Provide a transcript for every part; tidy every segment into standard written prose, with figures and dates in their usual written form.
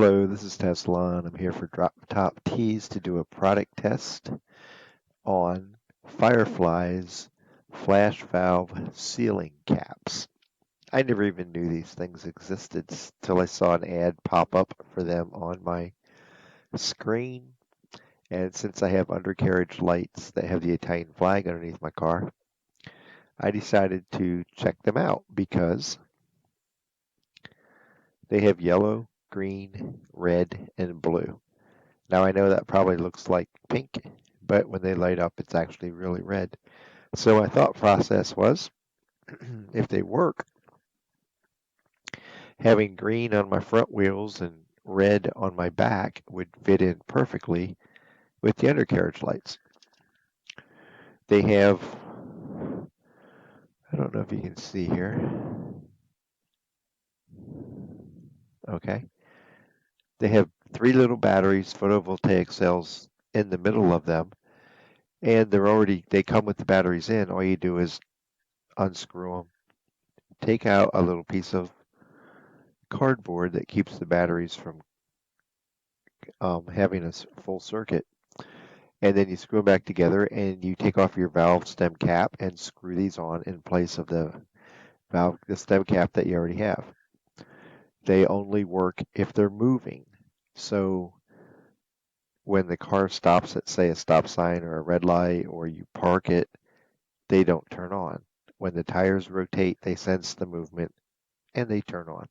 Hello, this is Tesla, and I'm here for Drop Top Tees to do a product test on Firefly's flash valve sealing caps. I never even knew these things existed till I saw an ad pop up for them on my screen. And since I have undercarriage lights that have the Italian flag underneath my car, I decided to check them out because they have yellow, green, red, and blue. Now I know that probably looks like pink, but when they light up, it's actually really red. So my thought process was, if they work, having green on my front wheels and red on my back would fit in perfectly with the undercarriage lights. They have, I don't know if you can see here. Okay. They have 3 little batteries, photovoltaic cells in the middle of them, and they come with the batteries in. All you do is unscrew them, take out a little piece of cardboard that keeps the batteries from having a full circuit, and then you screw them back together and you take off your valve stem cap and screw these on in place of the stem cap that you already have. They only work if they're moving. So when the car stops at, say, a stop sign or a red light, or you park it, they don't turn on. When the tires rotate, they sense the movement and they turn on.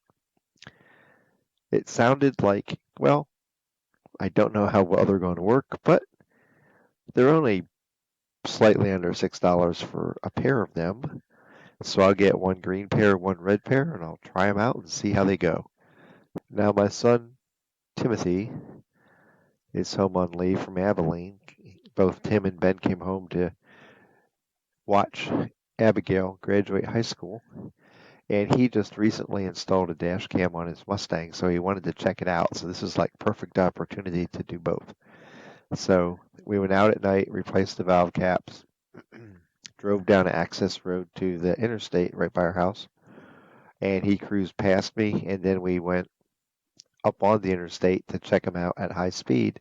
It sounded like, well, I don't know how well they're going to work, but they're only slightly under $6 for a pair of them. So I'll get one green pair, one red pair, and I'll try them out and see how they go. Now my son, Timothy, is home on leave from Abilene. Both Tim and Ben came home to watch Abigail graduate high school. And he just recently installed a dash cam on his Mustang, so he wanted to check it out. So this is like perfect opportunity to do both. So we went out at night, replaced the valve caps, drove down an access road to the interstate right by our house, and he cruised past me, and then we went up on the interstate to check them out at high speed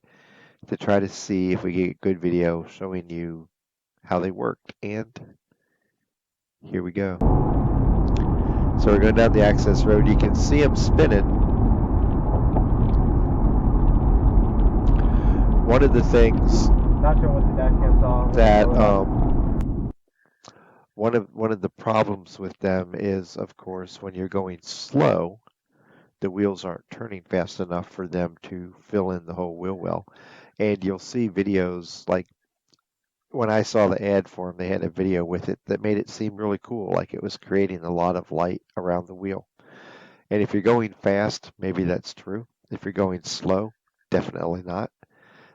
to try to see if we could get good video showing you how they worked. And here we go. So we're going down the access road. You can see them spinning. One of the things that one of the problems with them is, of course, when you're going slow, the wheels aren't turning fast enough for them to fill in the whole wheel well. And you'll see videos like when I saw the ad for them, they had a video with it that made it seem really cool, like it was creating a lot of light around the wheel. And if you're going fast, maybe that's true. If you're going slow, definitely not.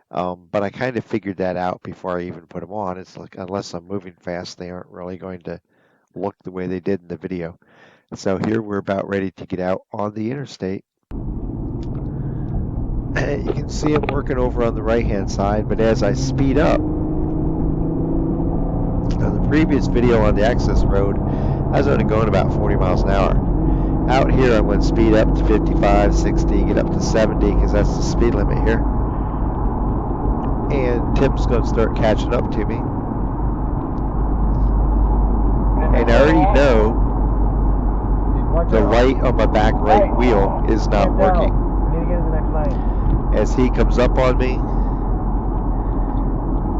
But I kind of figured that out before I even put them on. It's like, unless I'm moving fast, they aren't really going to look the way they did in the video. So here we're about ready to get out on the interstate. You can see them working over on the right-hand side, but as I speed up, on the previous video on the access road, I was only going about 40 miles an hour. Out here, I'm going to speed up to 55, 60, get up to 70, because that's the speed limit here. And Tim's going to start catching up to me. And I already know the light on my back right wheel is not working. As he comes up on me,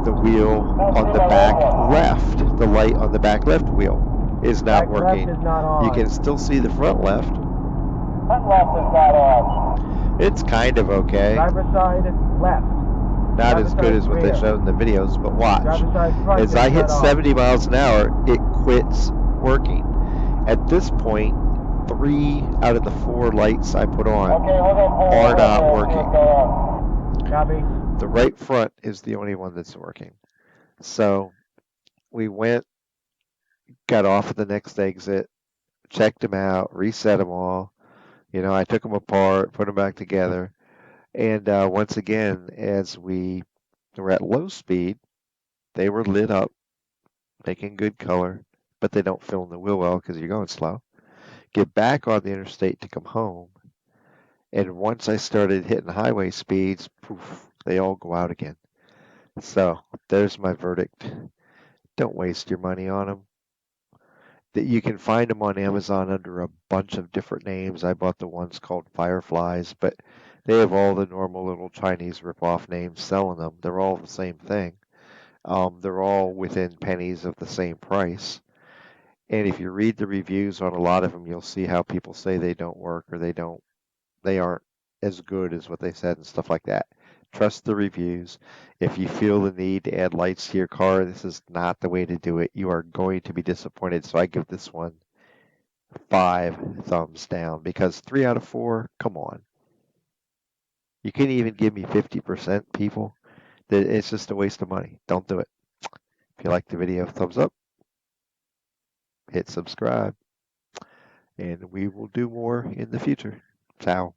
the wheel on the back left, the light on the back left wheel is not working. You can still see the front left. Front left is not on. It's kind of okay. Driver's side left. Not as good as what they showed in the videos, but watch. As I hit 70 miles an hour, it quits working. At this point, 3 out of the 4 lights I put on are not working. Copy. The right front is the only one that's working. So we went, got off at the next exit, checked them out, reset them all. You know, I took them apart, put them back together. And once again, as we were at low speed, they were lit up, making good color, but they don't fill in the wheel well because you're going slow. Get back on the interstate to come home, And once I started hitting highway speeds, poof, they all go out again. So there's my verdict. Don't waste your money on them. That you can find them on Amazon under a bunch of different names. I bought the ones called Fireflies, but they have all the normal little Chinese ripoff names selling them. They're all the same thing. They're all within pennies of the same price. And if you read the reviews on a lot of them, you'll see how people say they don't work or they aren't as good as what they said and stuff like that. Trust the reviews. If you feel the need to add lights to your car, this is not the way to do it. You are going to be disappointed. So I give this one 5 thumbs down because 3 out of 4, come on. You can't even give me 50%, people. It's just a waste of money. Don't do it. If you like the video, thumbs up, hit subscribe, and we will do more in the future. Ciao.